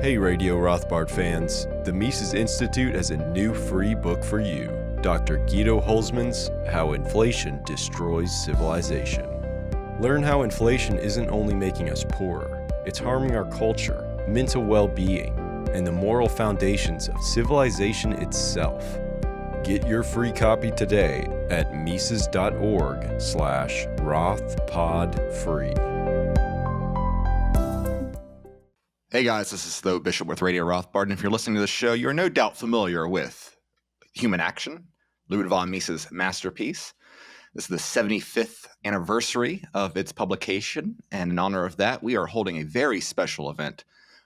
Hey Radio Rothbard fans, the Mises Institute has a new free book for you. Dr. Guido Holzmann's How Inflation Destroys Civilization. Learn how inflation isn't only making us poorer, it's harming our culture, mental well-being, and the moral foundations of civilization itself. Get your free copy today at Mises.org/RothPodFree. Hey guys, this is Tho Bishop with Radio Rothbard, and if you're listening to the show, you're no doubt familiar with Human Action, Ludwig von Mises' masterpiece. This is the 75th anniversary of its publication, and in honor of that, we are holding a very special event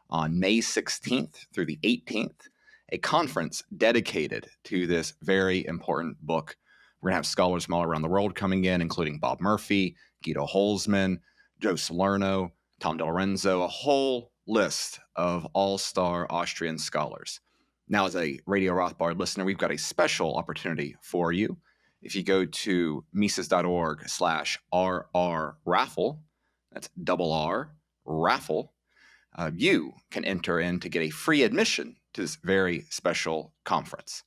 on May 16th through the 18th, a conference dedicated to this very important book. We're going to have scholars from all around the world coming in, including Bob Murphy, Guido Holzmann, Joe Salerno, Tom DeLorenzo, a whole list of all-star Austrian scholars. Now, as a Radio Rothbard listener, we've got a special opportunity for you. If you go to Mises.org/RR raffle, that's double R, raffle, you can enter in to get a free admission to this very special conference.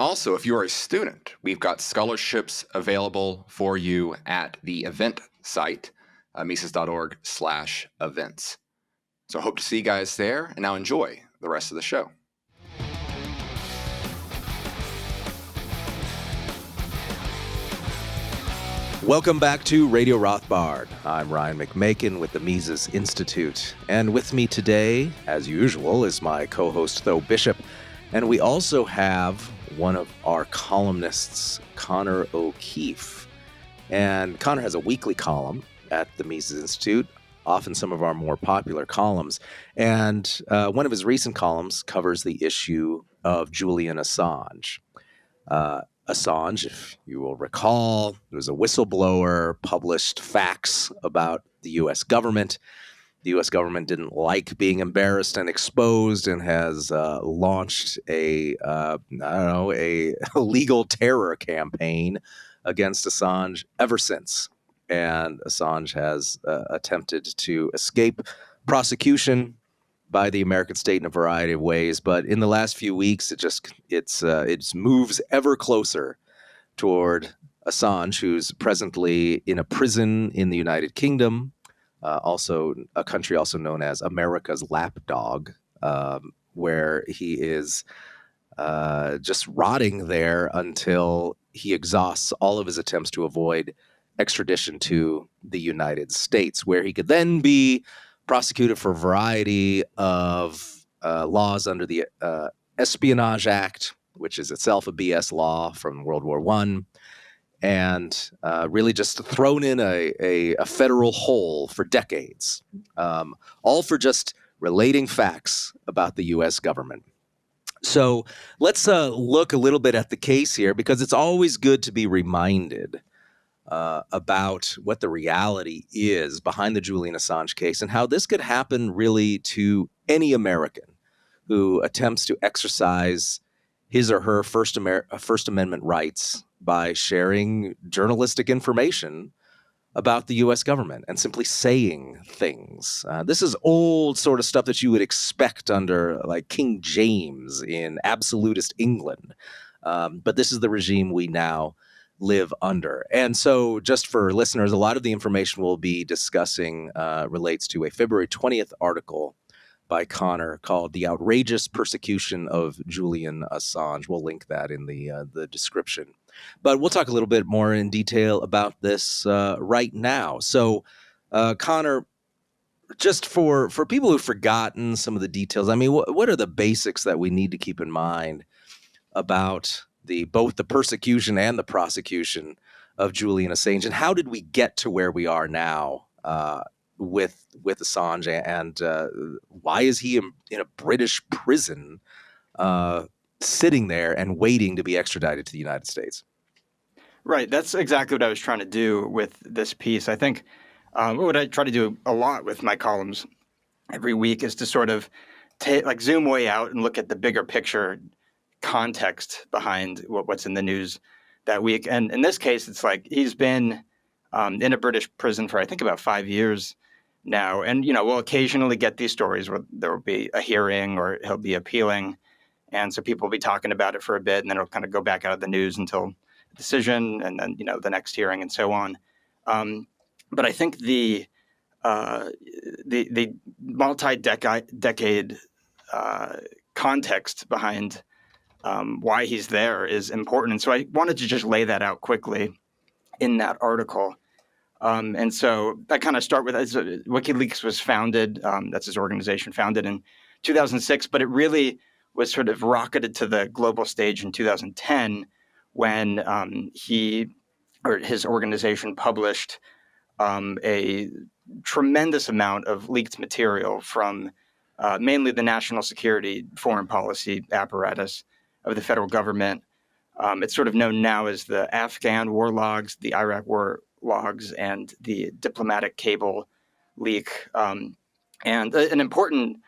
Also, if you're a student, we've got scholarships available for you at the event site, Mises.org/events. So I hope to see you guys there, and now enjoy the rest of the show. Welcome back to Radio Rothbard. I'm Ryan McMaken with the Mises Institute, and with me today, as usual, is my co-host Tho Bishop, and we also have one of our columnists, Connor O'Keefe. And Connor has a weekly column at the Mises Institute, often some of our more popular columns. And one of his recent columns covers the issue of Julian Assange. Assange, if you will recall, was a whistleblower, published facts about the U.S. government. The U.S. government didn't like being embarrassed and exposed and has launched a legal terror campaign against Assange ever since. And Assange has attempted to escape prosecution by the American state in a variety of ways. But in the last few weeks, it moves ever closer toward Assange, who's presently in a prison in the United Kingdom, also a country also known as America's lapdog, where he is just rotting there until he exhausts all of his attempts to avoid extradition to the United States, where he could then be prosecuted for a variety of laws under the Espionage Act, which is itself a BS law from World War I, and really just thrown in a federal hole for decades, all for just relating facts about the U.S. government. So let's look a little bit at the case here, because it's always good to be reminded about what the reality is behind the Julian Assange case and how this could happen really to any American who attempts to exercise his or her First Amendment rights by sharing journalistic information about the U.S. government and simply saying things. This is old sort of stuff that you would expect under like King James in absolutist England. But this is the regime we now live under. And so just for listeners, a lot of the information we'll be discussing relates to a February 20th article by Connor called The Outrageous Persecution of Julian Assange. We'll link that in the description. But we'll talk a little bit more in detail about this right now. So Connor, just for people who've forgotten some of the details, I mean, what are the basics that we need to keep in mind about both the persecution and the prosecution of Julian Assange, and how did we get to where we are now with Assange, and why is he in a British prison sitting there and waiting to be extradited to the United States? Right. That's exactly what I was trying to do with this piece. I think what I try to do a lot with my columns every week is to sort of zoom way out and look at the bigger picture context behind what's in the news that week. And in this case, it's like he's been in a British prison for, I think, about 5 years now. And, we'll occasionally get these stories where there will be a hearing or he'll be appealing. And so people will be talking about it for a bit, and then it'll kind of go back out of the news until a decision, and then, the next hearing and so on. But I think the multi-decade context behind why he's there is important. And so I wanted to just lay that out quickly in that article. And so I kind of start with WikiLeaks was founded, that's his organization, founded in 2006, but it really was sort of rocketed to the global stage in 2010 when his organization published a tremendous amount of leaked material from mainly the national security foreign policy apparatus of the federal government. It's sort of known now as the Afghan war logs, the Iraq war logs, and the diplomatic cable leak. And an important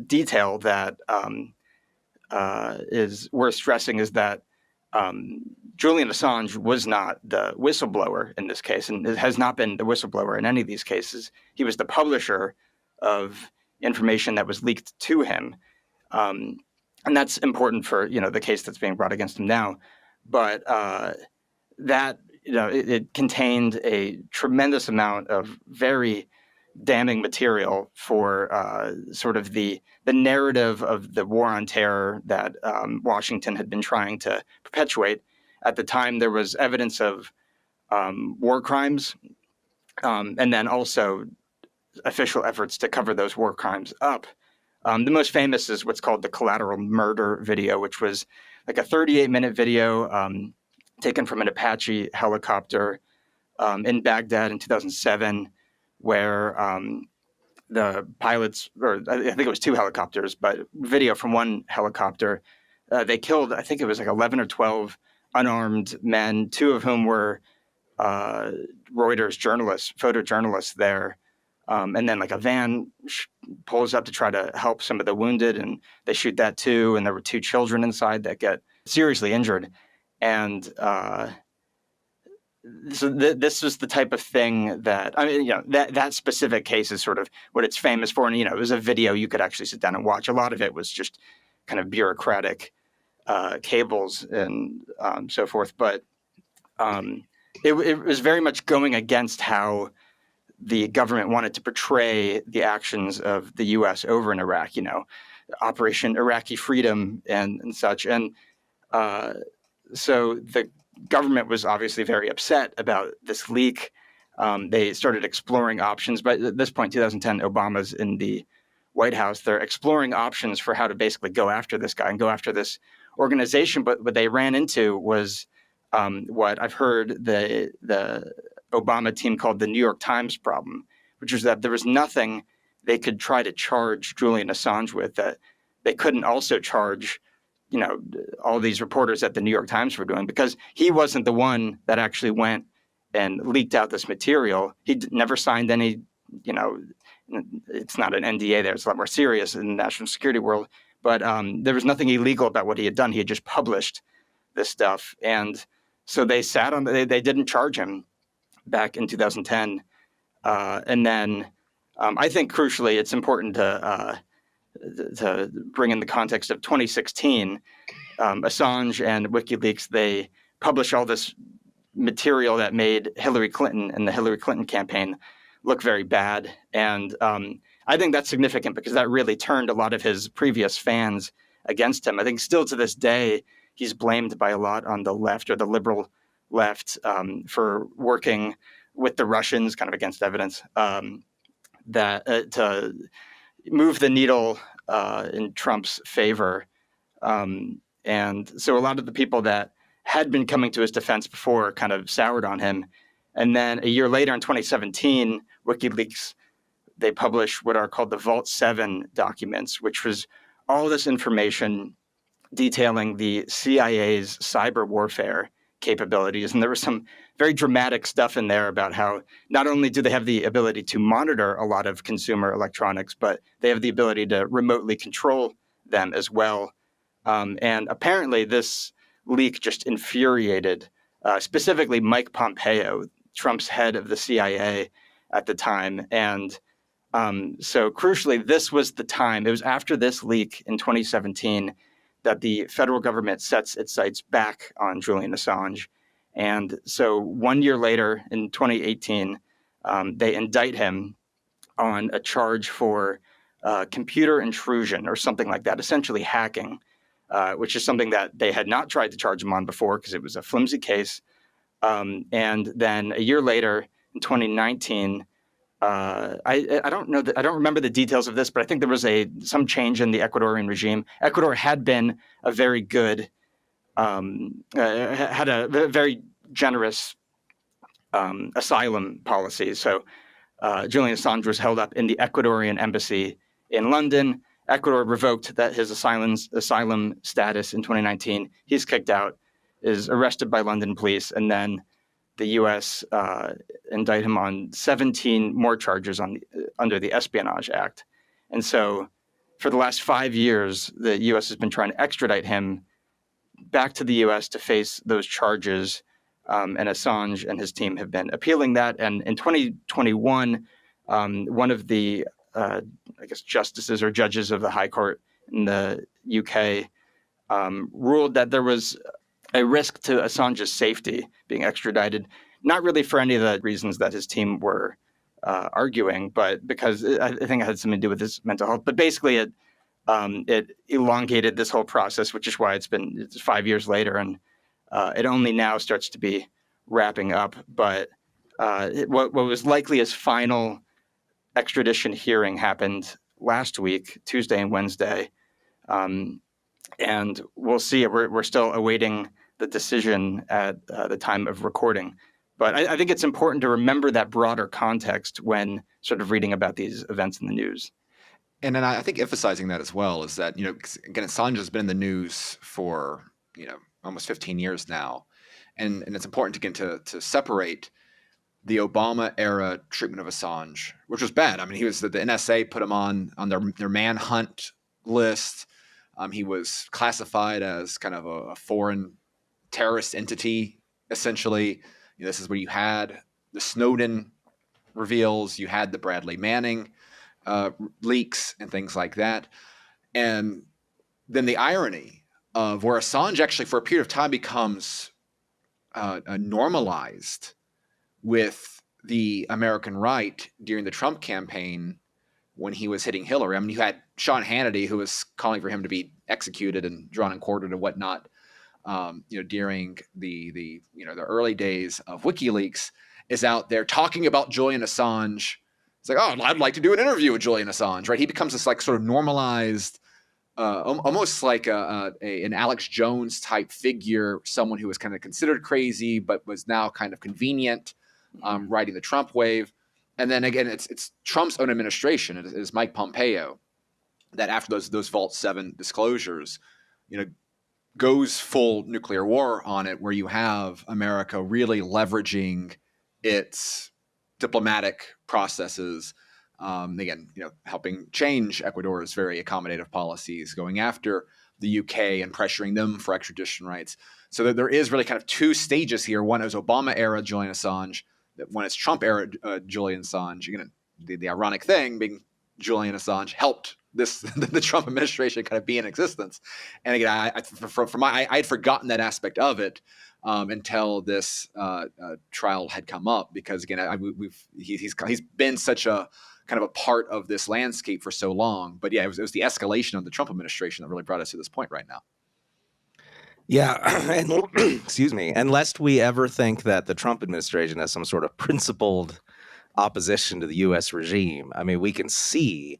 detail that is worth stressing is that Julian Assange was not the whistleblower in this case, and has not been the whistleblower in any of these cases. He was the publisher of information that was leaked to him. And that's important for, the case that's being brought against him now. But that, it contained a tremendous amount of very damning material for sort of the narrative of the war on terror that Washington had been trying to perpetuate. At the time, there was evidence of war crimes, and then also official efforts to cover those war crimes up. The most famous is what's called the collateral murder video, which was like a 38-minute video taken from an Apache helicopter in Baghdad in 2007, where the pilots, or I think it was 2 helicopters, but video from one helicopter, they killed, I think it was like 11 or 12 unarmed men, 2 of whom were Reuters journalists, photojournalists there. And then like a van pulls up to try to help some of the wounded, and they shoot that too. And there were 2 children inside that get seriously injured. And so this was the type of thing that, that specific case is sort of what it's famous for. And, it was a video you could actually sit down and watch. A lot of it was just kind of bureaucratic cables and so forth. But it was very much going against how the government wanted to portray the actions of the U.S. over in Iraq, Operation Iraqi Freedom and such. And so the government was obviously very upset about this leak. They started exploring options. But at this point, 2010, Obama's in the White House. They're exploring options for how to basically go after this guy and go after this organization. But what they ran into was what I've heard the Obama team called the New York Times problem, which was that there was nothing they could try to charge Julian Assange with that they couldn't also charge, all these reporters at the New York Times were doing, because he wasn't the one that actually went and leaked out this material. He never signed any, it's not an NDA there. It's a lot more serious in the national security world. But there was nothing illegal about what he had done. He had just published this stuff. And so they sat on, they didn't charge him back in 2010. And then I think crucially, it's important to bring in the context of 2016. Assange and WikiLeaks, they published all this material that made Hillary Clinton and the Hillary Clinton campaign look very bad. And I think that's significant because that really turned a lot of his previous fans against him. I think still to this day, he's blamed by a lot on the left, or the liberal left, for working with the Russians, kind of against evidence, that to move the needle in Trump's favor. And so a lot of the people that had been coming to his defense before kind of soured on him. And then a year later in 2017, WikiLeaks, they published what are called the Vault 7 documents, which was all this information detailing the CIA's cyber warfare capabilities. And there was some very dramatic stuff in there about how not only do they have the ability to monitor a lot of consumer electronics, but they have the ability to remotely control them as well. And apparently this leak just infuriated specifically Mike Pompeo, Trump's head of the CIA at the time. And So crucially, this was the time. It was after this leak in 2017 that the federal government sets its sights back on Julian Assange. And so 1 year later, in 2018, they indict him on a charge for computer intrusion or something like that, essentially hacking, which is something that they had not tried to charge him on before because it was a flimsy case. And then a year later, in 2019, I don't know I don't remember the details of this, but I think there was some change in the Ecuadorian regime. Ecuador had been a very good, had a very generous asylum policy. So Julian Assange was held up in the Ecuadorian embassy in London. Ecuador revoked his asylum status in 2019. He's kicked out, is arrested by London police, and then the U.S. Indict him on 17 more charges under the Espionage Act. And so for the last 5 years, the U.S. has been trying to extradite him back to the U.S. to face those charges. And Assange and his team have been appealing that. And in 2021, one of the, justices or judges of the High Court in the UK ruled that there was a risk to Assange's safety being extradited, not really for any of the reasons that his team were arguing, but because I think it had something to do with his mental health. But basically, it elongated this whole process, which is why it's 5 years later, and it only now starts to be wrapping up. But what was likely his final extradition hearing happened last week, Tuesday and Wednesday. And we'll see. We're still awaiting the decision at the time of recording. But I think it's important to remember that broader context when sort of reading about these events in the news. And then I think emphasizing that as well is that, again, Assange has been in the news for, almost 15 years now. And it's important to separate the Obama era treatment of Assange, which was bad. I mean, he was the NSA put him on their manhunt list. He was classified as kind of a foreign terrorist entity, essentially. This is where you had the Snowden reveals, you had the Bradley Manning leaks and things like that. And then the irony of where Assange actually for a period of time becomes normalized with the American right during the Trump campaign when he was hitting Hillary. I mean, you had Sean Hannity, who was calling for him to be executed and drawn and quartered and whatnot, during the early days of WikiLeaks, is out there talking about Julian Assange. It's like, oh, I'd like to do an interview with Julian Assange, right? He becomes this like sort of normalized, almost like an Alex Jones type figure, someone who was kind of considered crazy, but was now kind of convenient, riding the Trump wave. And then again, it's Trump's own administration. It is Mike Pompeo that after those Vault 7 disclosures, goes full nuclear war on it, where you have America really leveraging its diplomatic processes, again, helping change Ecuador's very accommodative policies, going after the UK and pressuring them for extradition rights. So that there is really kind of two stages here. One is Obama era Julian Assange, one is Trump era Julian Assange. The ironic thing being Julian Assange helped the Trump administration kind of be in existence. And again, I had forgotten that aspect of it until this trial had come up, because again, he's been such a kind of a part of this landscape for so long. But yeah, it was the escalation of the Trump administration that really brought us to this point right now. Yeah, and excuse me. And lest we ever think that the Trump administration has some sort of principled opposition to the U.S. regime, I mean, we can see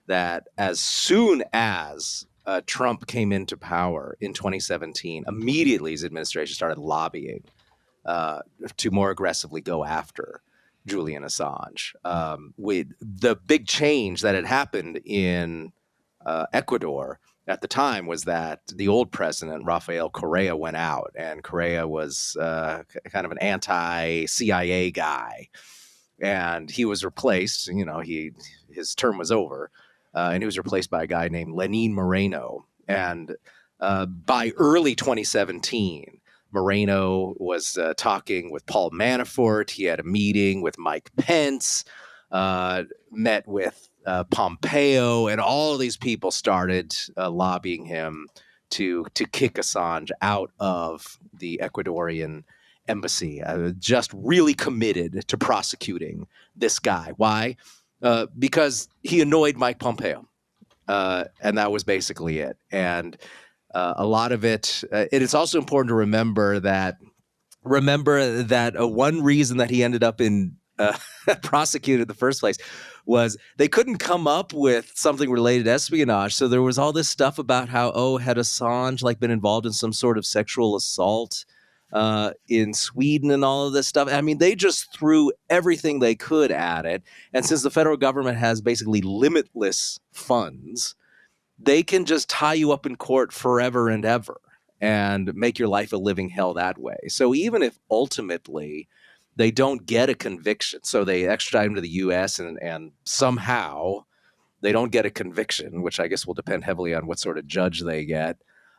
that as soon as Trump came into power in 2017, immediately his administration started lobbying to more aggressively go after Julian Assange. With the big change that had happened in Ecuador at the time was that the old president, Rafael Correa, went out, and Correa was kind of an anti-CIA guy. And he was replaced, his term was over, and he was replaced by a guy named Lenin Moreno. And by early 2017, Moreno was talking with Paul Manafort. He had a meeting with Mike Pence. met with Pompeo, and all these people started lobbying him to kick Assange out of the Ecuadorian embassy. Just really committed to prosecuting this guy. Why? Because he annoyed Mike Pompeo, and that was basically it. And a lot of it. It is also important to remember that one reason that he ended up in prosecuted in the first place was they couldn't come up with something related to espionage. So there was all this stuff about how, had Assange like been involved in some sort of sexual assault in Sweden and all of this stuff. I mean, they just threw everything they could at it. And since the federal government has basically limitless funds, they can just tie you up in court forever and ever and make your life a living hell that way. So even if ultimately they don't get a conviction, so they extradite him to the U.S. and somehow they don't get a conviction, which I guess will depend heavily on what sort of judge they get.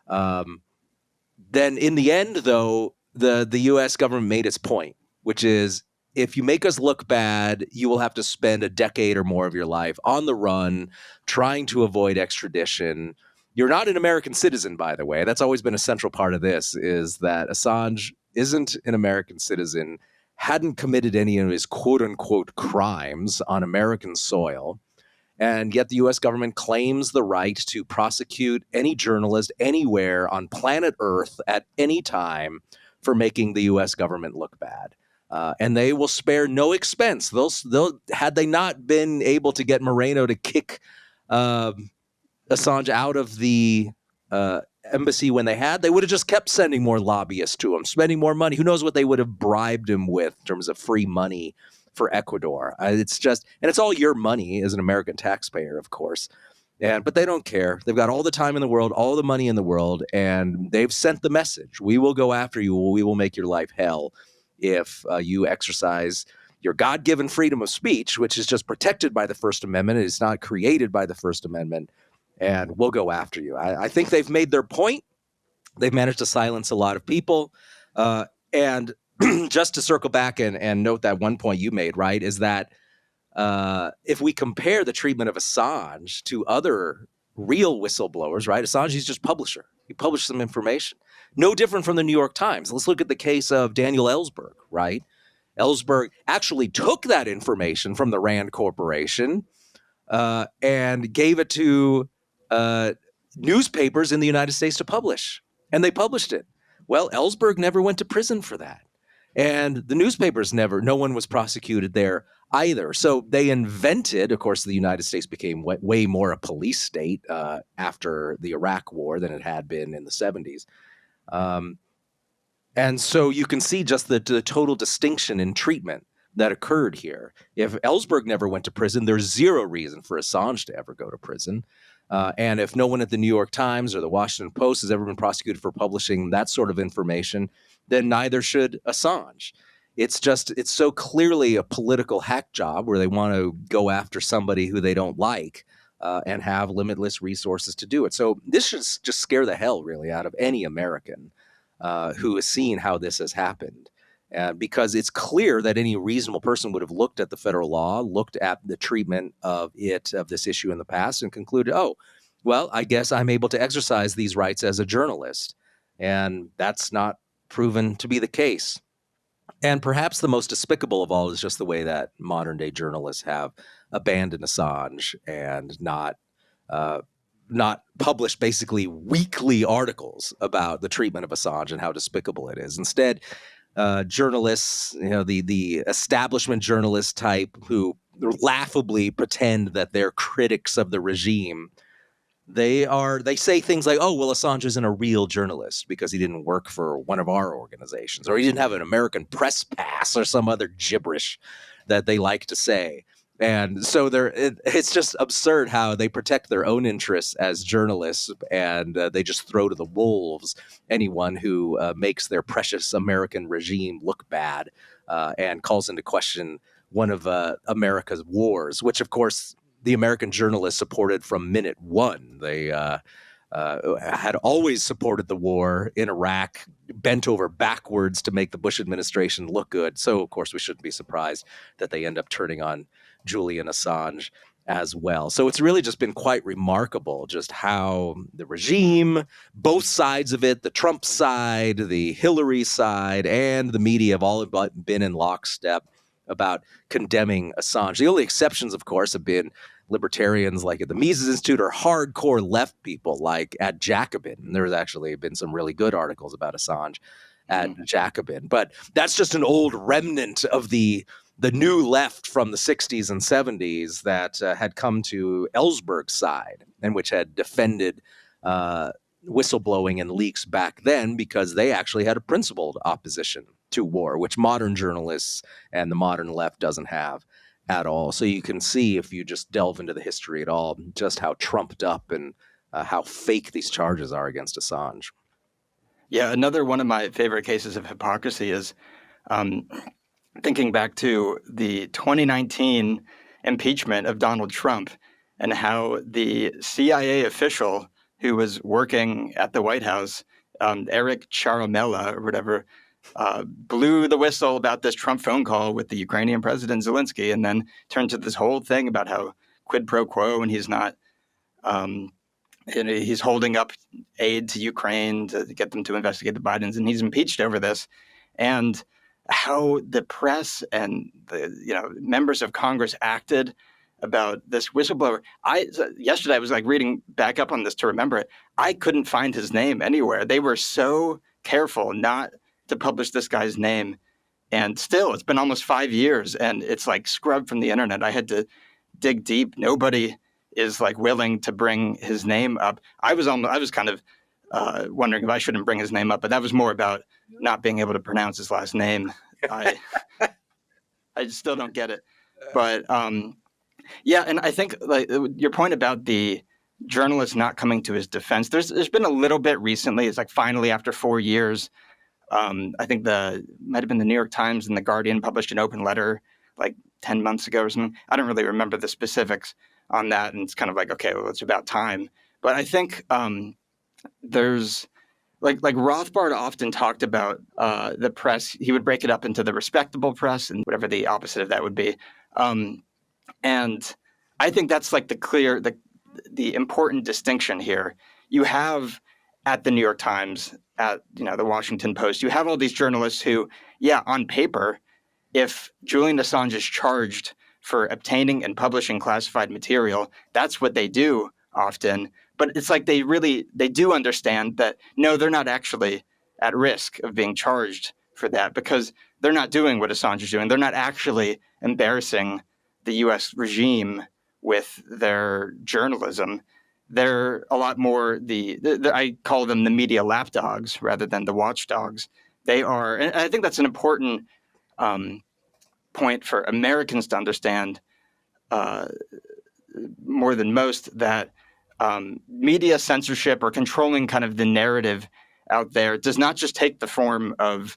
Then in the end, though, the U.S. government made its point, which is if you make us look bad, you will have to spend a decade or more of your life on the run trying to avoid extradition. You're not an American citizen, by the way. That's always been a central part of this, is that Assange isn't an American citizen, hadn't committed any of his quote-unquote crimes on American soil, and yet the U.S. government claims the right to prosecute any journalist anywhere on planet Earth at any time for making the U.S. government look bad. And they will spare no expense. They'll had they not been able to get Moreno to kick Assange out of the embassy when they would have just kept sending more lobbyists to him, spending more money. Who knows what they would have bribed him with in terms of free money for Ecuador. It's all your money as an American taxpayer, of course. But they don't care. They've got all the time in the world, all the money in the world, and they've sent the message. We will go after you. We will make your life hell if you exercise your God-given freedom of speech, which is just protected by the First Amendment. It's not created by the First Amendment. And we'll go after you. I think they've made their point. They've managed to silence a lot of people. And just to circle back and note that one point you made, right, is that if we compare the treatment of Assange to other real whistleblowers, right, Assange, he's just publisher. He published some information. No different from the New York Times. Let's look at the case of Daniel Ellsberg, right? Ellsberg actually took that information from the Rand Corporation and gave it to newspapers in the United States to publish, and they published it. Well, Ellsberg never went to prison for that, and the newspapers no one was prosecuted there either. So they invented, of course, the United States became way more a police state after the Iraq War than it had been in the 70s. And so you can see just the total distinction in treatment that occurred here. If Ellsberg never went to prison, there's zero reason for Assange to ever go to prison. And if no one at the New York Times or the Washington Post has ever been prosecuted for publishing that sort of information, then neither should Assange. It's so clearly a political hack job where they want to go after somebody who they don't like and have limitless resources to do it. So this should just scare the hell really out of any American who has seen how this has happened. Because it's clear that any reasonable person would have looked at the federal law, looked at the treatment of this issue in the past, and concluded, oh, well, I guess I'm able to exercise these rights as a journalist. And that's not proven to be the case. And perhaps the most despicable of all is just the way that modern day journalists have abandoned Assange and not publish basically weekly articles about the treatment of Assange and how despicable it is. Instead, journalists, the establishment journalist type who laughably pretend that they're critics of the regime, they say things like, oh, well, Assange isn't a real journalist because he didn't work for one of our organizations, or he didn't have an American press pass, or some other gibberish that they like to say. And so it's just absurd how they protect their own interests as journalists, and they just throw to the wolves anyone who makes their precious American regime look bad and calls into question one of America's wars, which, of course, the American journalists supported from minute one. They had always supported the war in Iraq, bent over backwards to make the Bush administration look good. So, of course, we shouldn't be surprised that they end up turning on Julian Assange as well. So it's really just been quite remarkable just how the regime, both sides of it, the Trump side, the Hillary side, and the media have all been in lockstep about condemning Assange. The only exceptions, of course, have been libertarians like at the Mises Institute or hardcore left people like at Jacobin. And there's actually been some really good articles about Assange at Jacobin. But that's just an old remnant of the new left from the 60s and 70s that had come to Ellsberg's side and which had defended whistleblowing and leaks back then because they actually had a principled opposition to war, which modern journalists and the modern left doesn't have at all. So you can see, if you just delve into the history at all, just how trumped up and how fake these charges are against Assange. Yeah, another one of my favorite cases of hypocrisy is thinking back to the 2019 impeachment of Donald Trump and how the CIA official who was working at the White House, Eric Charamella or whatever, blew the whistle about this Trump phone call with the Ukrainian president Zelensky, and then turned to this whole thing about how quid pro quo, and he's not, he's holding up aid to Ukraine to get them to investigate the Bidens, and he's impeached over this. And how the press and the members of Congress acted about this whistleblower. Yesterday I was like reading back up on this to remember it. I couldn't find his name anywhere. They were so careful not to publish this guy's name. And still, it's been almost 5 years and it's like scrubbed from the internet. I had to dig deep. Nobody is like willing to bring his name up. I was kind of wondering if I shouldn't bring his name up, but that was more about not being able to pronounce his last name. I still don't get it. But yeah, and I think like your point about the journalist not coming to his defense, there's been a little bit recently. It's like finally after 4 years, I think might have been the New York Times and the Guardian published an open letter like 10 months ago or something. I don't really remember the specifics on that, and it's kind of like, okay, well, it's about time. But I think there's like Rothbard often talked about the press. He would break it up into the respectable press and whatever the opposite of that would be. And I think that's like the important distinction here. You have at the New York Times, at the Washington Post, you have all these journalists who, yeah, on paper, if Julian Assange is charged for obtaining and publishing classified material, that's what they do often. But it's like they do understand that, no, they're not actually at risk of being charged for that because they're not doing what Assange is doing. They're not actually embarrassing the U.S. regime with their journalism. They're a lot more I call them the media lapdogs rather than the watchdogs. They are, and I think that's an important point for Americans to understand more than most, that media censorship or controlling kind of the narrative out there does not just take the form of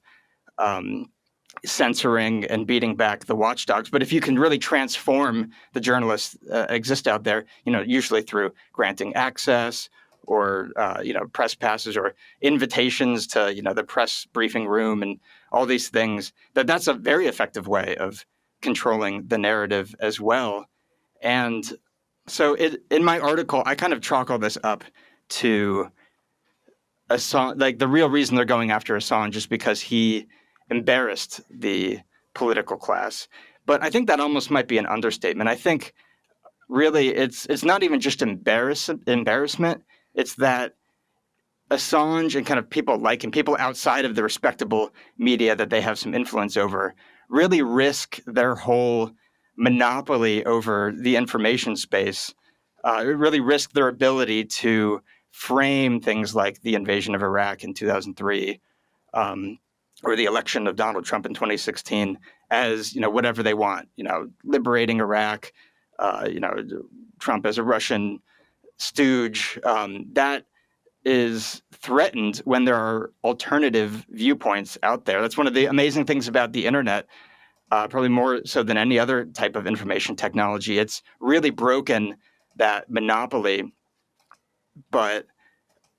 censoring and beating back the watchdogs, but if you can really transform the journalists exist out there, usually through granting access or press passes or invitations to the press briefing room and all these things, that's a very effective way of controlling the narrative as well. And so in my article, I kind of chalk all this up to Assange. Like the real reason they're going after Assange is because he embarrassed the political class. But I think that almost might be an understatement. I think really it's not even just embarrassment. It's that Assange and kind of people like him, people outside of the respectable media that they have some influence over, really risk their whole monopoly over the information space, really risk their ability to frame things like the invasion of Iraq in 2003 or the election of Donald Trump in 2016 as, whatever they want, liberating Iraq, Trump as a Russian stooge. That is threatened when there are alternative viewpoints out there. That's one of the amazing things about the internet, probably more so than any other type of information technology. It's really broken that monopoly. But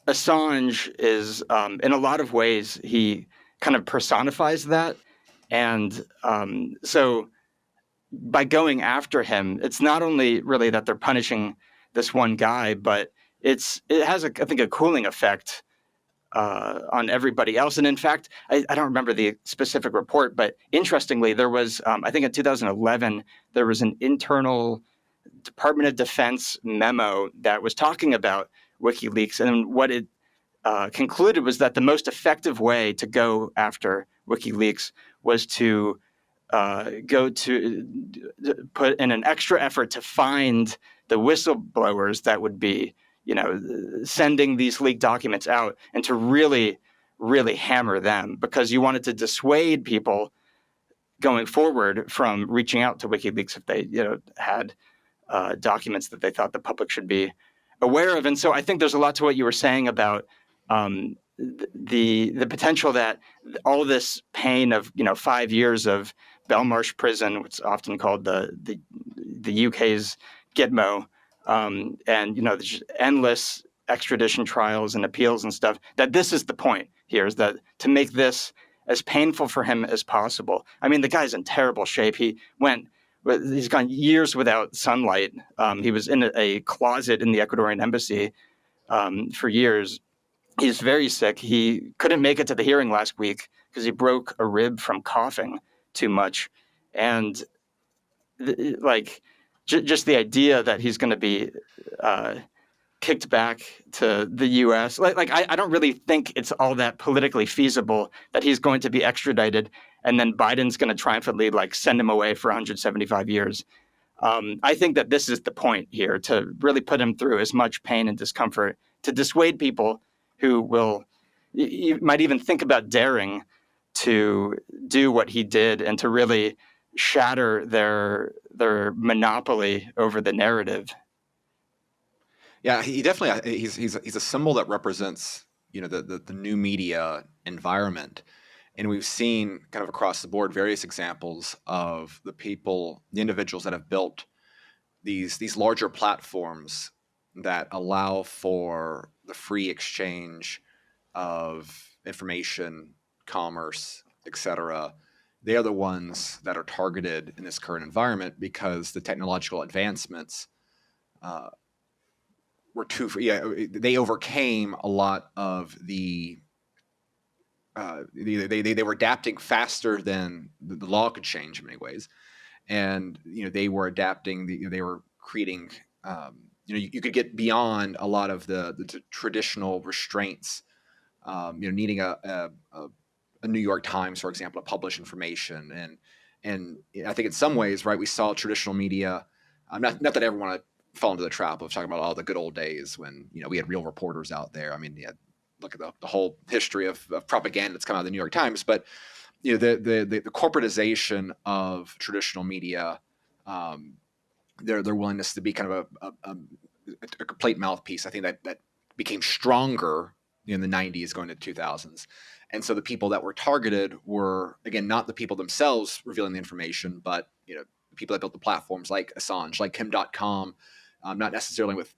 Assange is, in a lot of ways, he kind of personifies that. And so by going after him, it's not only really that they're punishing this one guy, but it has, I think, a cooling effect on everybody else. And in fact, I don't remember the specific report, but interestingly, there was, I think in 2011, there was an internal Department of Defense memo that was talking about WikiLeaks. And what it concluded was that the most effective way to go after WikiLeaks was to put in an extra effort to find the whistleblowers that would be, sending these leaked documents out, and to really, really hammer them, because you wanted to dissuade people going forward from reaching out to WikiLeaks if they, had documents that they thought the public should be aware of. And so I think there's a lot to what you were saying about the potential that all this pain of 5 years of Belmarsh prison, what's often called the UK's Gitmo, and there's just endless extradition trials and appeals and stuff, that this is the point here, is that to make this as painful for him as possible. I mean, the guy's in terrible shape. He's gone years without sunlight. He was in a closet in the Ecuadorian embassy for years. He's very sick. He couldn't make it to the hearing last week because he broke a rib from coughing too much. And just the idea that he's going to be kicked back to the U.S. I don't really think it's all that politically feasible that he's going to be extradited and then Biden's going to triumphantly send him away for 175 years. I think that this is the point here, to really put him through as much pain and discomfort to dissuade people who you might even think about daring to do what he did, and to really shatter their monopoly over the narrative. Yeah, he definitely he's a symbol that represents the new media environment, and we've seen kind of across the board various examples of the individuals that have built these larger platforms that allow for the free exchange of information, commerce, etc. They are the ones that are targeted in this current environment because the technological advancements were they overcame a lot of they were adapting faster than the law could change in many ways, and they were adapting. They were creating. You could get beyond a lot of the traditional restraints. Needing a New York Times, for example, to publish information, and I think in some ways, right, we saw traditional media. Not that I ever want to fall into the trap of talking about all the good old days when we had real reporters out there. I mean, look at the whole history of propaganda that's come out of the New York Times, but the corporatization of traditional media, their willingness to be kind of a complete mouthpiece. I think that became stronger in the 90s going to the 2000s. And so the people that were targeted were, again, not the people themselves revealing the information, but the people that built the platforms like Assange, like Kim.com, not necessarily with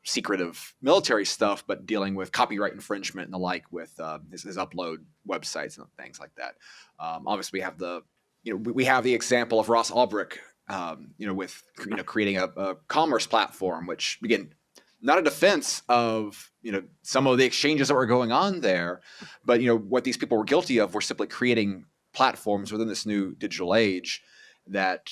secretive military stuff, but dealing with copyright infringement and the like with his upload websites and things like that. Obviously, we have the example of Ross Ulbricht, with creating a commerce platform, which, again, not a defense of some of the exchanges that were going on there, but what these people were guilty of were simply creating platforms within this new digital age that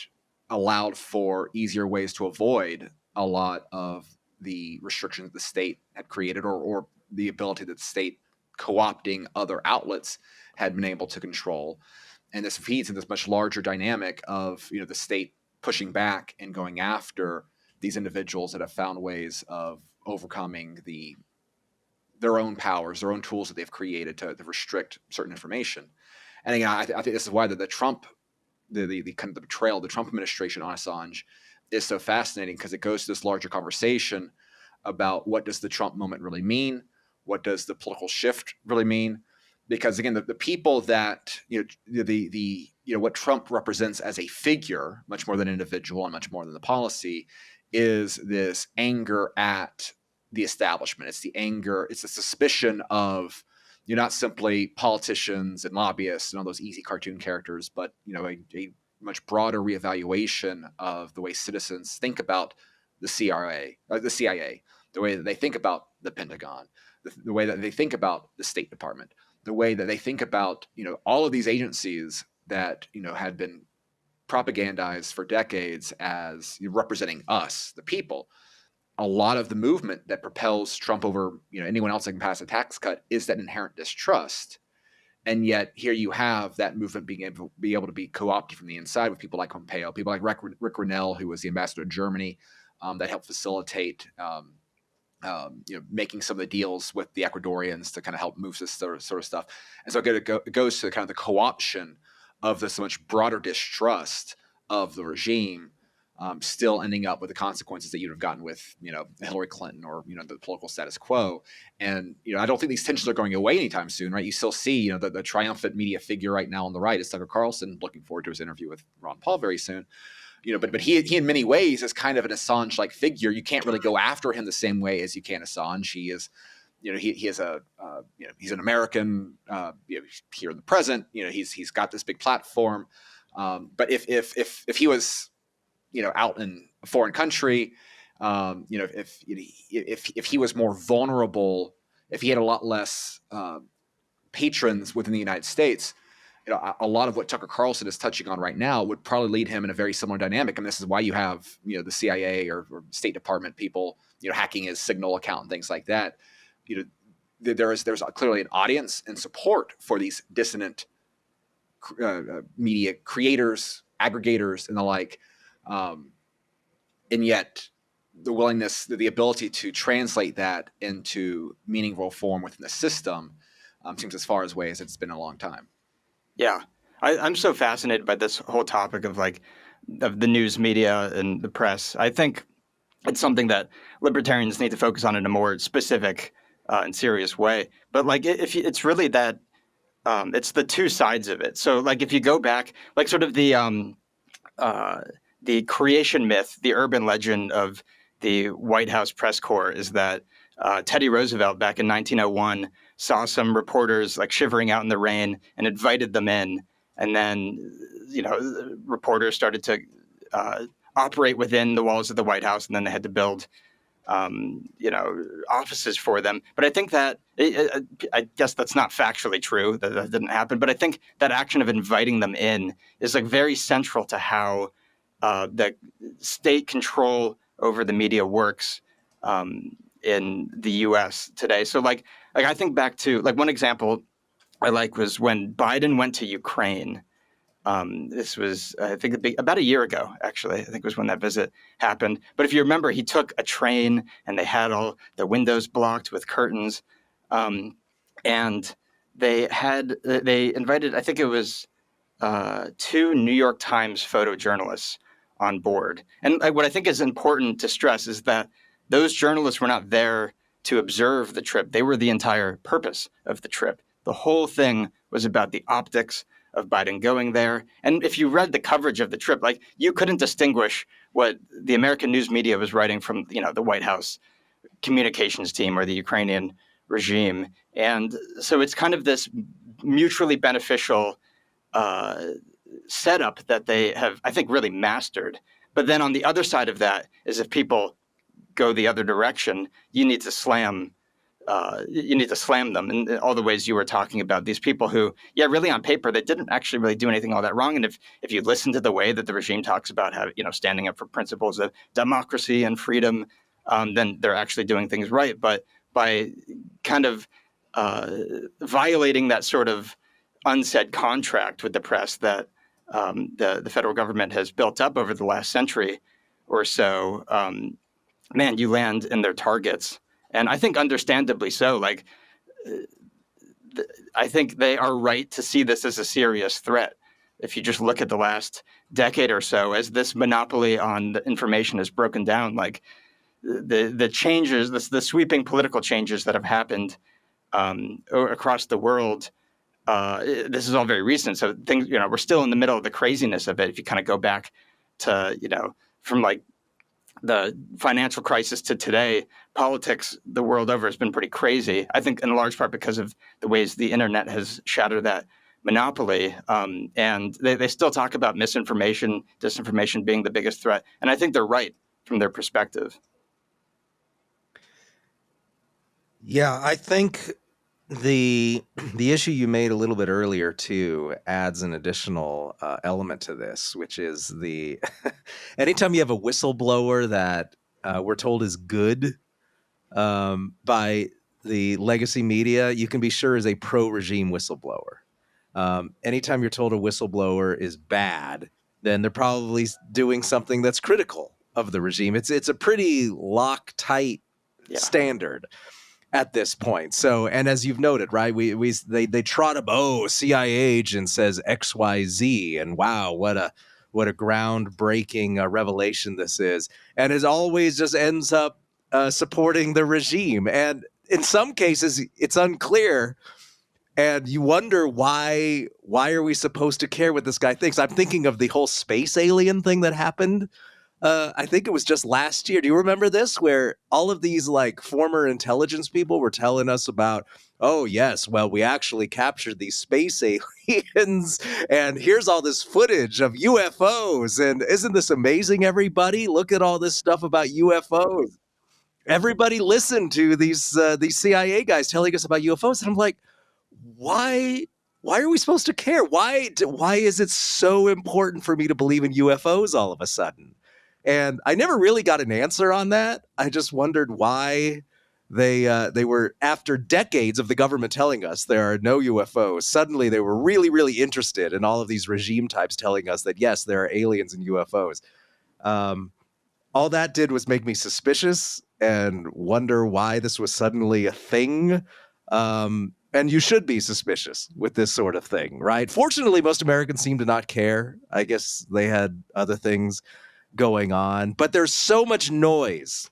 allowed for easier ways to avoid a lot of the restrictions that the state had created, or the ability that the state co-opting other outlets had been able to control. And this feeds into this much larger dynamic of the state pushing back and going after these individuals that have found ways of overcoming their own powers, their own tools that they've created to restrict certain information. And again, I think this is why the Trump, the kind of the betrayal of the Trump administration on Assange is so fascinating, because it goes to this larger conversation about what does the Trump moment really mean? What does the political shift really mean? Because again, the people that what Trump represents as a figure, much more than an individual and much more than the policy, is this anger at the establishment. It's the anger. It's the suspicion of not simply politicians and lobbyists and all those easy cartoon characters, but a much broader reevaluation of the way citizens think about the CIA, the way that they think about the Pentagon, the way that they think about the State Department, the way that they think about, all of these agencies that, had been propagandized for decades as representing us, the people. A lot of the movement that propels Trump over, anyone else that can pass a tax cut is that inherent distrust. And yet here you have that movement being able to be co-opted from the inside with people like Pompeo, people like Rick Grinnell, who was the ambassador to Germany, that helped facilitate making some of the deals with the Ecuadorians to kind of help move this sort of stuff. And so it goes to kind of the co-option of this much broader distrust of the regime, still ending up with the consequences that you'd have gotten with, Hillary Clinton or, the political status quo. And, I don't think these tensions are going away anytime soon, right? You still see, the triumphant media figure right now on the right is Tucker Carlson. Looking forward to his interview with Ron Paul very soon. But he in many ways is kind of an Assange-like figure. You can't really go after him the same way as you can Assange. He is, he is he's an American, here in the present. He's got this big platform. But if he was, out in a foreign country, if he was more vulnerable, if he had a lot less patrons within the United States, a lot of what Tucker Carlson is touching on right now would probably lead him in a very similar dynamic. And this is why you have, the CIA or State Department people, hacking his Signal account and things like that. There's clearly an audience and support for these dissonant media creators, aggregators, and the like. And yet the willingness, the ability to translate that into meaningful form within the system seems as far away as it's been in a long time. Yeah. I'm so fascinated by this whole topic of the news media and the press. I think it's something that libertarians need to focus on in a more specific and serious way. But it's really that it's the two sides of it. So if you go back, sort of the creation myth, the urban legend of the White House press corps is that Teddy Roosevelt back in 1901 saw some reporters shivering out in the rain and invited them in. And then, reporters started to operate within the walls of the White House, and then they had to build, offices for them. But I think that, I guess that's not factually true, that didn't happen. But I think that action of inviting them in is very central to how the state control over the media works in the U.S. today. So I think back to one example I was when Biden went to Ukraine. This was, I think, about a year ago, actually. I think was when that visit happened. But if you remember, he took a train and they had all the windows blocked with curtains. And they invited, I think it was 2 New York Times photojournalists on board. And what I think is important to stress is that those journalists were not there to observe the trip. They were the entire purpose of the trip. The whole thing was about the optics of Biden going there. And if you read the coverage of the trip, you couldn't distinguish what the American news media was writing from, the White House communications team or the Ukrainian regime. And so it's kind of this mutually beneficial setup that they have, I think, really mastered. But then on the other side of that is if people go the other direction, you need to slam them in all the ways you were talking about. These people who, really on paper, they didn't actually really do anything all that wrong. And if you listen to the way that the regime talks about how, standing up for principles of democracy and freedom, then they're actually doing things right. But by kind of violating that sort of unsaid contract with the press that the federal government has built up over the last century or so, you land in their targets. And I think understandably so. I think they are right to see this as a serious threat. If you just look at the last decade or so, as this monopoly on the information is broken down, the changes, the sweeping political changes that have happened across the world, this is all very recent. So things, we're still in the middle of the craziness of it. If you kind of go back to, from the financial crisis to today, politics the world over has been pretty crazy. I think in large part because of the ways the internet has shattered that monopoly. And they still talk about misinformation, disinformation being the biggest threat. And I think they're right from their perspective. Yeah, I think the issue you made a little bit earlier too adds an additional element to this, which is the anytime you have a whistleblower that we're told is good by the legacy media, you can be sure is a pro-regime whistleblower. Anytime you're told a whistleblower is bad, then they're probably doing something that's critical of the regime. It's a pretty Loctite standard at this point. So, and as you've noted, right, they trot up, CIA agent says XYZ, and wow, what a groundbreaking revelation this is, and it always just ends up supporting the regime, and in some cases it's unclear. And you wonder why are we supposed to care what this guy thinks? I'm thinking of the whole space alien thing that happened. I think it was just last year. Do you remember this? Where all of these like former intelligence people were telling us about, oh yes, well, we actually captured these space aliens, and here's all this footage of UFOs, and isn't this amazing, everybody? Look at all this stuff about UFOs. Everybody listened to these CIA guys telling us about UFOs, and I'm like, why are we supposed to care? Why is it so important for me to believe in UFOs all of a sudden? And I never really got an answer on that. I just wondered why they were, after decades of the government telling us there are no UFOs, suddenly they were really, really interested in all of these regime types telling us that, yes, there are aliens and UFOs. All that did was make me suspicious and wonder why this was suddenly a thing. And you should be suspicious with this sort of thing, right? Fortunately, most Americans seem to not care. I guess they had other things going on, but there's so much noise.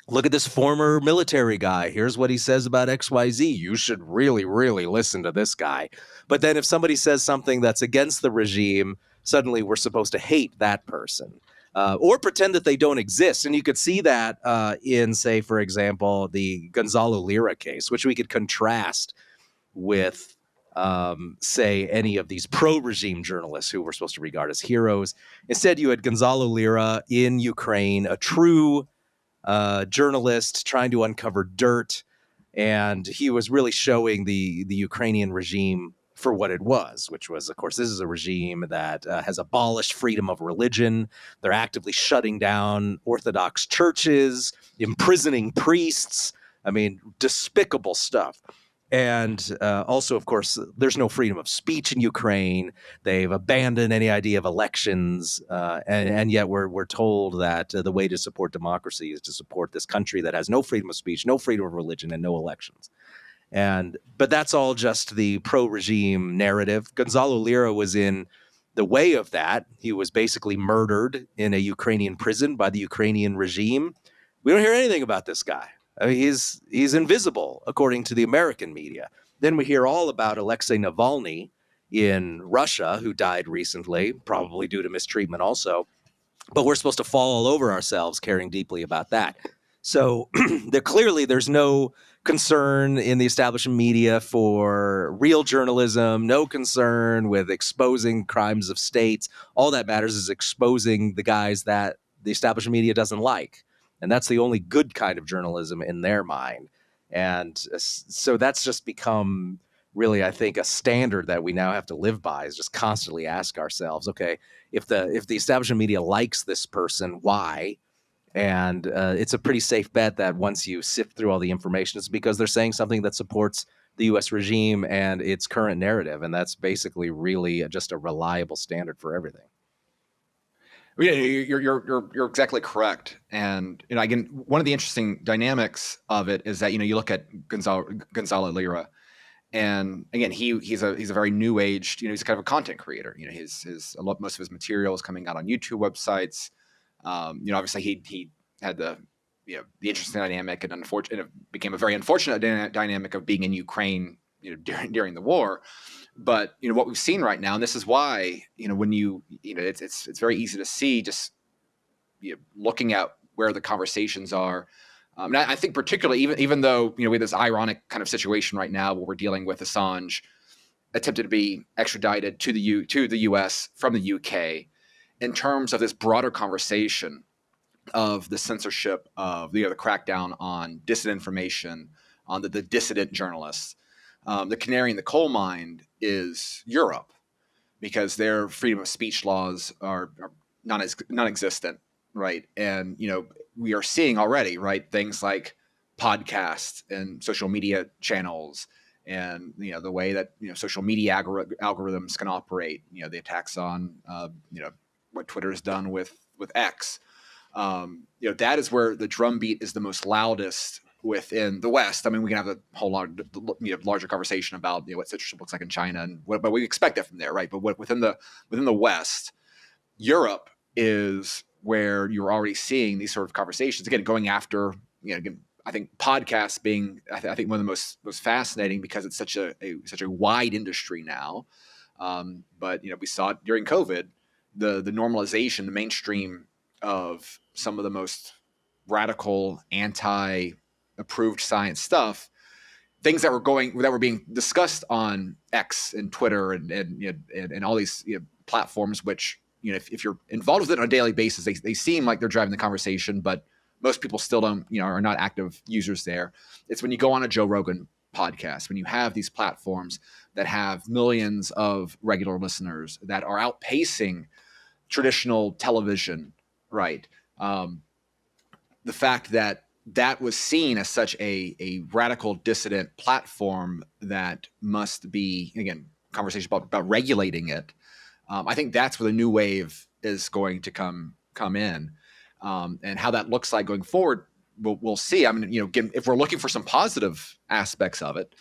Look at this former military guy. Here's what he says about XYZ. You should really, really listen to this guy. But then if somebody says something that's against the regime, suddenly we're supposed to hate that person. Or pretend that they don't exist. And you could see that in, say, for example, the Gonzalo Lira case, which we could contrast with, say, any of these pro-regime journalists who were supposed to regard as heroes. Instead, you had Gonzalo Lira in Ukraine, a true journalist trying to uncover dirt, and he was really showing the Ukrainian regime for what it was, which was, of course, this is a regime that has abolished freedom of religion. They're actively shutting down Orthodox churches, imprisoning priests. I mean, despicable stuff. And also, of course, there's no freedom of speech in Ukraine. They've abandoned any idea of elections. And yet we're told that the way to support democracy is to support this country that has no freedom of speech, no freedom of religion, and no elections. But that's all just the pro-regime narrative. Gonzalo Lira was in the way of that. He was basically murdered in a Ukrainian prison by the Ukrainian regime. We don't hear anything about this guy. I mean, he's invisible, according to the American media. Then we hear all about Alexei Navalny in Russia, who died recently, probably due to mistreatment also. But we're supposed to fall all over ourselves caring deeply about that. So there's no concern in the establishment media for real journalism, no concern with exposing crimes of states. All that matters is exposing the guys that the establishment media doesn't like. And that's the only good kind of journalism in their mind. And so that's just become really, I think, a standard that we now have to live by, is just constantly ask ourselves, okay, if the establishment media likes this person, why? And it's a pretty safe bet that once you sift through all the information, it's because they're saying something that supports the U.S. regime and its current narrative. And that's basically really just a reliable standard for everything. Yeah, you're exactly correct. And again, one of the interesting dynamics of it is that you look at Gonzalo Lira, and again he's a very new age. He's kind of a content creator. Most of his material is coming out on YouTube websites. Obviously he had the interesting dynamic, and it became a very unfortunate dynamic of being in Ukraine during the war. But what we've seen right now, and this is why when it's very easy to see just looking at where the conversations are. And I think particularly even though we have this ironic kind of situation right now where we're dealing with Assange, attempted to be extradited to the U.S. from the U.K. in terms of this broader conversation of the censorship of the crackdown on dissident information, on the dissident journalists. The canary in the coal mine is Europe, because their freedom of speech laws are non-existent, right? And we are seeing already, right, things like podcasts and social media channels, and the way that social media algorithms can operate. The attacks on what Twitter has done with X. That is where the drumbeat is the most loudest within the West. I mean, we can have a whole lot larger conversation about what censorship looks like in China, but we expect that from there, right? But within the West, Europe is where you're already seeing these sort of conversations again going after. Again, I think podcasts being I think one of the most fascinating, because it's such a wide industry now. But we saw it during COVID, the normalization, the mainstream of some of the most radical anti-approved science stuff, things that were being discussed on X and Twitter and all these platforms, which if you're involved with it on a daily basis, they seem like they're driving the conversation, but most people still don't are not active users there. It's when you go on a Joe Rogan podcast, when you have these platforms that have millions of regular listeners that are outpacing traditional television, right? The fact that was seen as such a radical dissident platform that must be, again, conversation about regulating it. I think that's where the new wave is going to come in, and how that looks like going forward, we'll see. I mean, again, if we're looking for some positive aspects of it,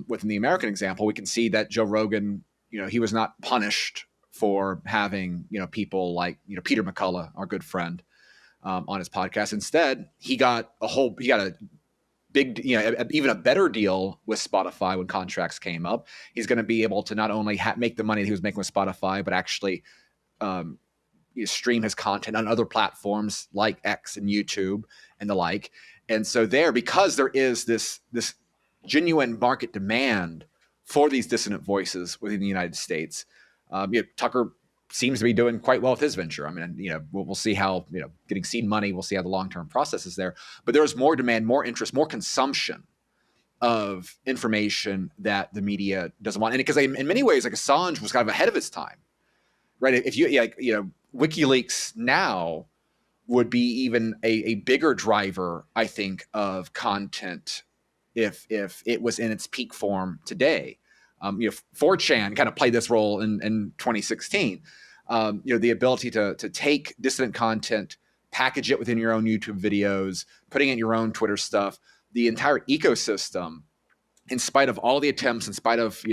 within the American example, we can see that Joe Rogan, he was not punished for having people like Peter McCullough, our good friend, on his podcast. Instead, he got a big, even a better deal with Spotify when contracts came up. He's going to be able to not only make the money that he was making with Spotify, but actually stream his content on other platforms like X and YouTube and the like. And so because there is this genuine market demand for these dissonant voices within the United States, Tucker seems to be doing quite well with his venture. I mean, we'll see how, getting seed money, we'll see how the long-term process is there. But there is more demand, more interest, more consumption of information that the media doesn't want. And because in many ways, like, Assange was kind of ahead of his time, right? If WikiLeaks now would be even a bigger driver, I think, of content if it was in its peak form today. 4chan kind of played this role in 2016. The ability to take dissident content, package it within your own YouTube videos, putting in your own Twitter stuff, the entire ecosystem, in spite of all the attempts, in spite of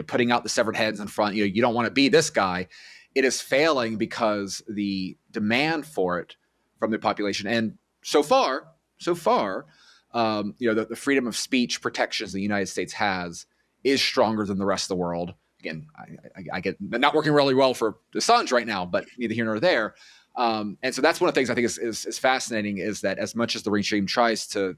putting out the severed heads in front, you don't want to be this guy. It is failing because the demand for it from the population, and so far, the freedom of speech protections the United States has is stronger than the rest of the world. Again, I get not working really well for Assange right now, but neither here nor there. And so that's one of the things I think is fascinating, is that as much as the regime tries to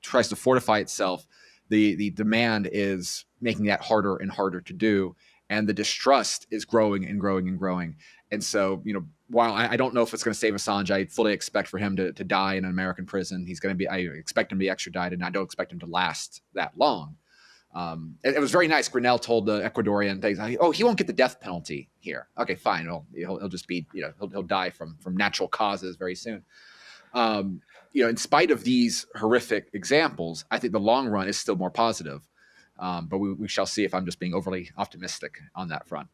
fortify itself, the demand is making that harder and harder to do, and the distrust is growing and growing and growing. And so, while I don't know if it's going to save Assange, I fully expect for him to die in an American prison. I expect him to be extradited, and I don't expect him to last that long. It was very nice. Grinnell told the Ecuadorian things. Oh, he won't get the death penalty here. Okay, fine. Well, he'll just be, he'll die from natural causes very soon. In spite of these horrific examples, I think the long run is still more positive. But we shall see if I'm just being overly optimistic on that front.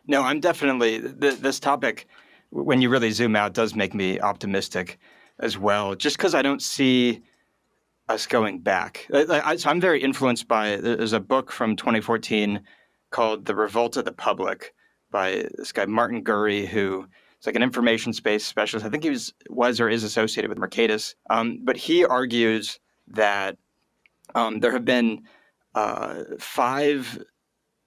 No, I'm definitely this topic, when you really zoom out, does make me optimistic as well. Just because I don't see us going back. So I'm very influenced by, there's a book from 2014 called The Revolt of the Public by this guy, Martin Gurry, who is like an information space specialist. I think he was or is associated with Mercatus. But he argues that there have been 5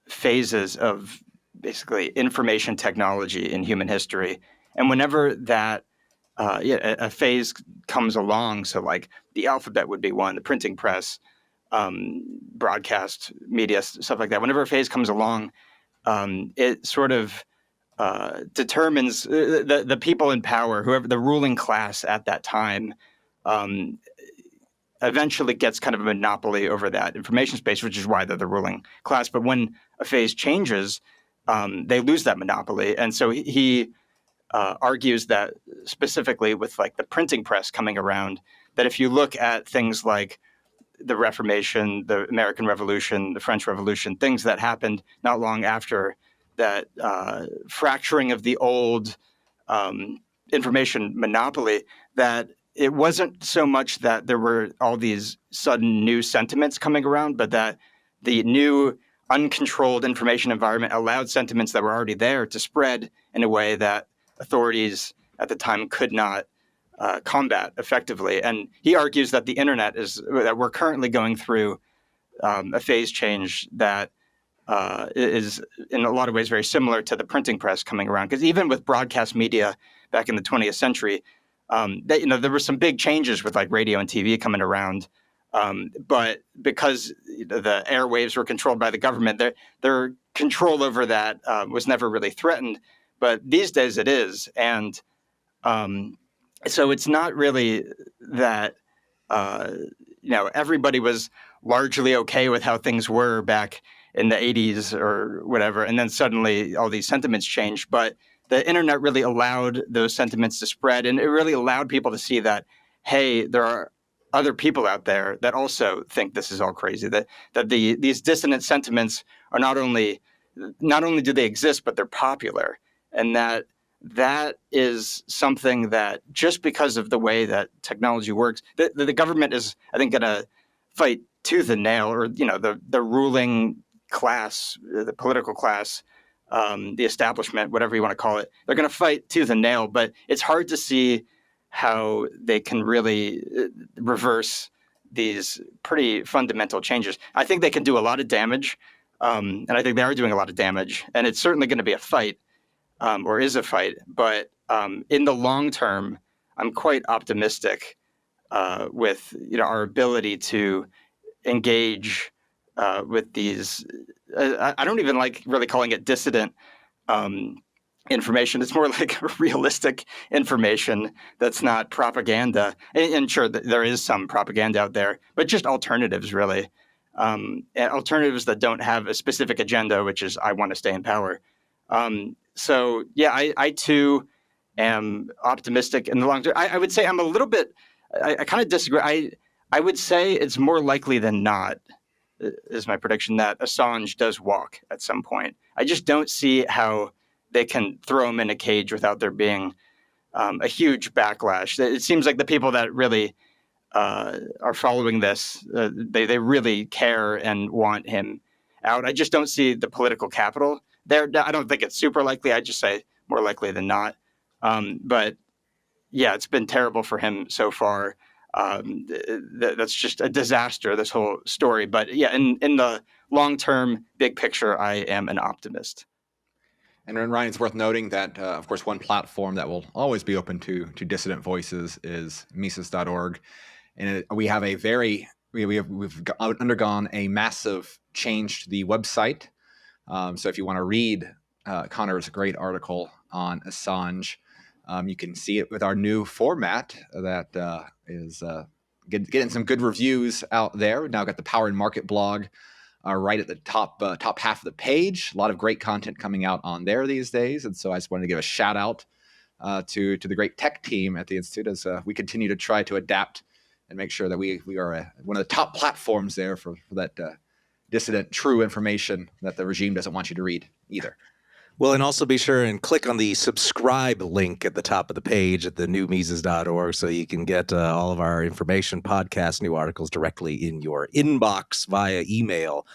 phases of basically information technology in human history. And whenever that a phase comes along, so like the alphabet would be one, the printing press, broadcast media, stuff like that. Whenever a phase comes along, it sort of determines the people in power, whoever the ruling class at that time, eventually gets kind of a monopoly over that information space, which is why they're the ruling class. But when a phase changes, they lose that monopoly. And so he argues that specifically with like the printing press coming around, that if you look at things like the Reformation, the American Revolution, the French Revolution, things that happened not long after that fracturing of the old information monopoly, that it wasn't so much that there were all these sudden new sentiments coming around, but that the new uncontrolled information environment allowed sentiments that were already there to spread in a way that authorities at the time could not combat effectively. And he argues that the internet that we're currently going through a phase change that is in a lot of ways very similar to the printing press coming around. Because even with broadcast media back in the 20th century, there were some big changes with like radio and TV coming around. But because the airwaves were controlled by the government, their control over that was never really threatened. But these days it is. And so it's not really that, everybody was largely okay with how things were back in the 80s or whatever. And then suddenly all these sentiments changed. But the internet really allowed those sentiments to spread. And it really allowed people to see that, hey, there are other people out there that also think this is all crazy, that these dissonant sentiments are not only do they exist, but they're popular. And that is something that just because of the way that technology works, the government is, I think, going to fight tooth and nail, or, the ruling class, the political class, the establishment, whatever you want to call it, they're going to fight tooth and nail, but it's hard to see how they can really reverse these pretty fundamental changes. I think they can do a lot of damage, and I think they are doing a lot of damage, and it's certainly going to be a fight, or is a fight. But in the long term, I'm quite optimistic with our ability to engage with these. I don't even like really calling it dissident information. It's more like realistic information that's not propaganda. And sure, there is some propaganda out there, but just alternatives, really. Alternatives that don't have a specific agenda, which is I want to stay in power. So, yeah, I too am optimistic in the long term. I would say I'm a little bit, I kind of disagree. I would say it's more likely than not, is my prediction, that Assange does walk at some point. I just don't see how they can throw him in a cage without there being a huge backlash. It seems like the people that really are following this, they really care and want him out. I just don't see the political capital there. I don't think it's super likely. I just say more likely than not. But yeah, it's been terrible for him so far. That's just a disaster, this whole story. But yeah, in the long-term, big picture, I am an optimist. And Ryan, it's worth noting that, of course, one platform that will always be open to dissident voices is Mises.org. And we've undergone a massive change to the website. So if you want to read Connor's great article on Assange, you can see it with our new format that is getting some good reviews out there. We've now got the Power and Market blog right at the top half of the page. A lot of great content coming out on there these days. And so I just wanted to give a shout out to the great tech team at the Institute as we continue to try to adapt and make sure that we are one of the top platforms there for that dissident, true information that the regime doesn't want you to read either. Well, and also be sure and click on the subscribe link at the top of the page at the newmises.org so you can get all of our information, podcasts, new articles directly in your inbox via email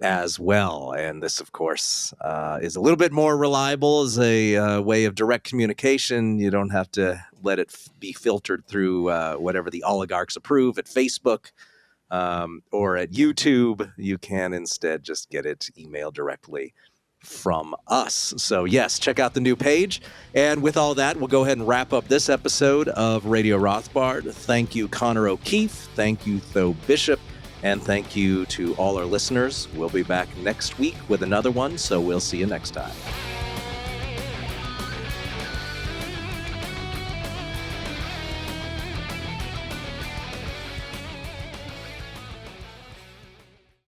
as well. And this, of course, is a little bit more reliable as a way of direct communication. You don't have to let it be filtered through whatever the oligarchs approve at Facebook or at YouTube. You can instead just get it emailed directly from us. So yes, check out the new page. And with all that, we'll go ahead and wrap up this episode of Radio Rothbard. Thank you, Connor O'Keefe. Thank you, Tho Bishop. And thank you to all our listeners. We'll be back next week with another one, so we'll see you next time.